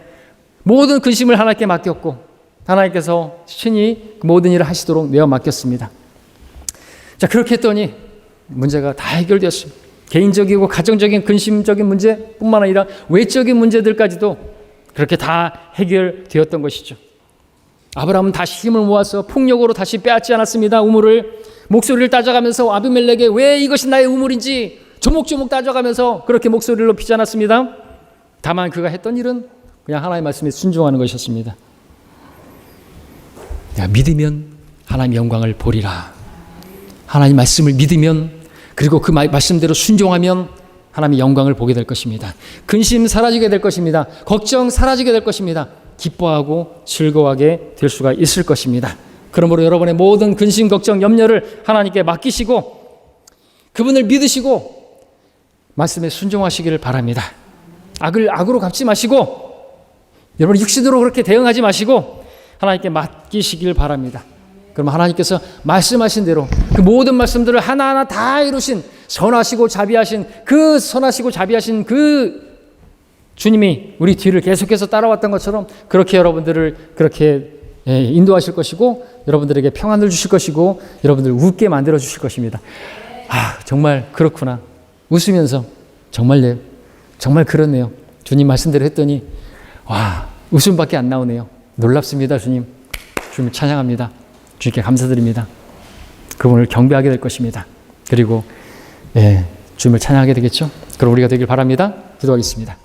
모든 근심을 하나님께 맡겼고 하나님께서 친히 모든 일을 하시도록 내어 맡겼습니다. 자, 그렇게 했더니 문제가 다 해결되었습니다. 개인적이고 가정적인 근심적인 문제뿐만 아니라 외적인 문제들까지도 그렇게 다 해결되었던 것이죠. 아브라함은 다시 힘을 모아서 폭력으로 다시 빼앗지 않았습니다. 우물을 목소리를 따져가면서 아비멜렉에 왜 이것이 나의 우물인지 조목조목 따져가면서 그렇게 목소리를 높이지 않았습니다. 다만 그가 했던 일은 그냥 하나님의 말씀에 순종하는 것이었습니다. 믿으면 하나님 영광을 보리라. 하나님 말씀을 믿으면 그리고 그 말씀대로 순종하면 하나님의 영광을 보게 될 것입니다. 근심 사라지게 될 것입니다. 걱정 사라지게 될 것입니다. 기뻐하고 즐거워하게 될 수가 있을 것입니다. 그러므로 여러분의 모든 근심, 걱정, 염려를 하나님께 맡기시고 그분을 믿으시고 말씀에 순종하시기를 바랍니다. 악을 악으로 갚지 마시고 여러분 육신으로 그렇게 대응하지 마시고 하나님께 맡기시길 바랍니다. 그럼 하나님께서 말씀하신 대로 그 모든 말씀들을 하나하나 다 이루신 선하시고 자비하신 그 주님이 우리 뒤를 계속해서 따라왔던 것처럼 그렇게 여러분들을 그렇게 인도하실 것이고 여러분들에게 평안을 주실 것이고 여러분들을 웃게 만들어 주실 것입니다. 정말 그렇구나. 웃으면서 정말 그렇네요. 주님 말씀대로 했더니 웃음밖에 안 나오네요. 놀랍습니다. 주님 찬양합니다. 주님께 감사드립니다. 그분을 경배하게 될 것입니다. 그리고 주님을 찬양하게 되겠죠. 그럼 우리가 되길 바랍니다. 기도하겠습니다.